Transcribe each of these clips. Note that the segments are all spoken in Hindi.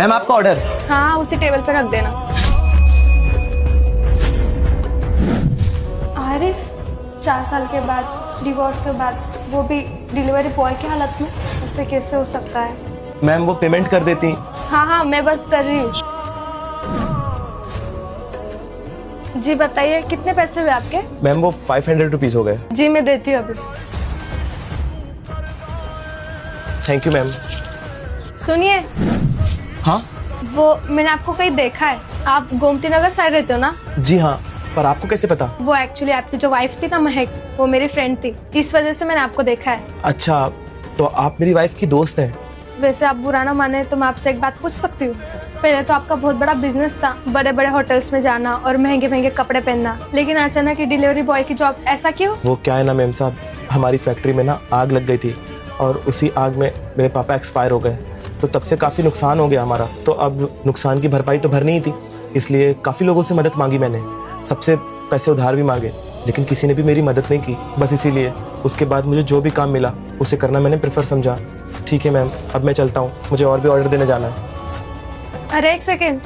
मैम आपका ऑर्डर। हाँ, उसी टेबल पे रख देना। आरिफ, 4 साल के बाद, डिवोर्स के बाद, वो भी डिलीवरी बॉय की हालत में, ऐसे कैसे हो सकता है? मैम वो पेमेंट कर देती। हाँ हाँ, मैं बस कर रही हूँ। जी बताइए, कितने पैसे हुए आपके? मैम वो 500 रुपीज़ हो गए। जी मैं देती हूँ अभी। Thank you ma'am. सुनिए, हाँ वो मैंने आपको कहीं देखा है। आप गोमती नगर साइड रहते हो ना? जी हाँ, पर आपको कैसे पता? वो एक्चुअली आपकी जो वाइफ थी ना महक, वो मेरी फ्रेंड थी, इस वजह से मैंने आपको देखा है। अच्छा, तो आप मेरी वाइफ की दोस्त हैं? वैसे आप बुरा ना माने तो मैं आपसे एक बात पूछ सकती हूँ? पहले तो आपका बहुत बड़ा बिजनेस था, बड़े बड़े होटल्स में जाना और महंगे महंगे कपड़े पहनना, लेकिन अचानक ही डिलीवरी बॉय की जॉब, ऐसा क्यों? वो क्या है ना मैम साहब, हमारी फैक्ट्री में ना आग लग गई थी और उसी आग में मेरे पापा एक्सपायर हो गए, तो तब से काफ़ी नुकसान हो गया हमारा। तो अब नुकसान की भरपाई तो भरनी ही थी, इसलिए काफ़ी लोगों से मदद मांगी मैंने, सबसे पैसे उधार भी मांगे, लेकिन किसी ने भी मेरी मदद नहीं की। बस इसीलिए उसके बाद मुझे जो भी काम मिला उसे करना मैंने प्रेफर समझा। ठीक है मैम, अब मैं चलता हूँ, मुझे और भी ऑर्डर देने जाना है। अरे एक सेकेंड,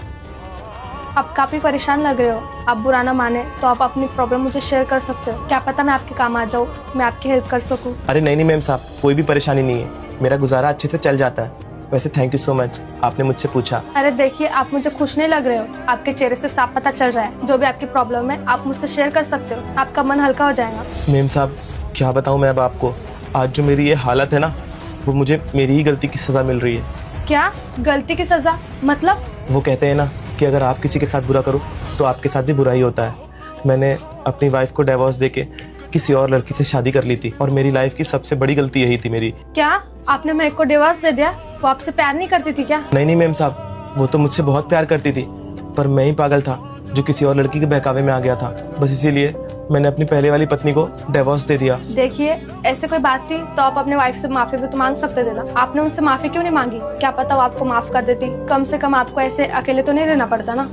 आप काफ़ी परेशान लग रहे हो। आप बुरा ना माने तो आप अपनी प्रॉब्लम मुझे शेयर कर सकते हो, क्या पता मैं आपके काम आ जाऊँ, मैं आपकी हेल्प कर सकूँ। अरे नहीं नहीं मैम साहब, कोई भी परेशानी नहीं है, मेरा गुजारा अच्छे से चल जाता है। वैसे थैंक यू सो मच, आपने मुझसे पूछा। अरे देखिए, आप मुझे खुश नहीं लग रहे हो, आपके चेहरे से साफ पता चल रहा है। जो भी आपकी प्रॉब्लम है आप मुझसे शेयर कर सकते हो, आपका मन हल्का हो जाएगा। मैम साहब क्या बताऊँ मैं अब आपको, आज जो मेरी ये हालत है ना, वो मुझे मेरी ही गलती की सज़ा मिल रही है। क्या गलती की सजा? मतलब? वो कहते हैं ना कि अगर आप किसी के साथ बुरा करो तो आपके साथ भी बुरा ही होता है। मैंने अपनी वाइफ को डिवोर्स देके किसी और लड़की से शादी कर ली थी और मेरी लाइफ की सबसे बड़ी गलती यही थी मेरी। क्या आपने मेरे को डिवोर्स दे दिया? वो आपसे प्यार नहीं करती थी क्या? नहीं नहीं मैम साहब, वो तो मुझसे बहुत प्यार करती थी, पर मैं ही पागल था जो किसी और लड़की के बहकावे में आ गया था। बस इसीलिए मैंने अपनी पहले वाली पत्नी को डिवोर्स दे दिया। देखिए, ऐसे कोई बात थी तो आप अपने वाइफ से माफी भी तो मांग सकते थे ना। आपने उनसे माफी क्यों नहीं मांगी? क्या पता वो आपको माफ कर देती, कम से कम आपको ऐसे अकेले तो नहीं रहना पड़ता ना।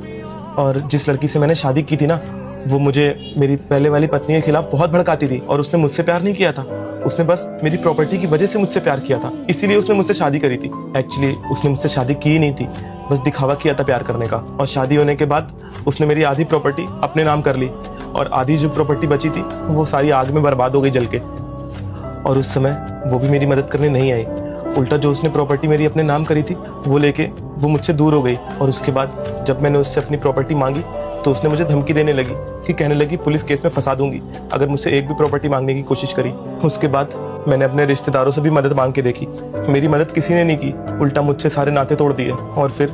और जिस लड़की से मैंने शादी की थी ना, वो मुझे मेरी पहले वाली पत्नी के खिलाफ बहुत भड़काती थी और उसने मुझसे प्यार नहीं किया था, उसने बस मेरी प्रॉपर्टी की वजह से मुझसे प्यार किया था, इसीलिए उसने मुझसे शादी करी थी। एक्चुअली उसने मुझसे शादी की ही नहीं थी, बस दिखावा किया था प्यार करने का। और शादी होने के बाद उसने मेरी आधी प्रॉपर्टी अपने नाम कर ली और आधी जो प्रॉपर्टी बची थी वो सारी आग में बर्बाद हो गई जल के। और उस समय वो भी मेरी मदद करने नहीं आई, उल्टा जो उसने प्रॉपर्टी मेरी अपने नाम करी थी वो लेके वो मुझसे दूर हो गई। और उसके बाद जब मैंने उससे अपनी प्रॉपर्टी मांगी तो उसने मुझे धमकी देने लगी कि कहने लगी पुलिस केस में फंसा दूंगी अगर मुझसे एक भी प्रॉपर्टी मांगने की कोशिश करी। उसके बाद मैंने अपने रिश्तेदारों से भी मदद मांग के देखी, मेरी मदद किसी ने नहीं की, उल्टा मुझसे सारे नाते तोड़ दिए और फिर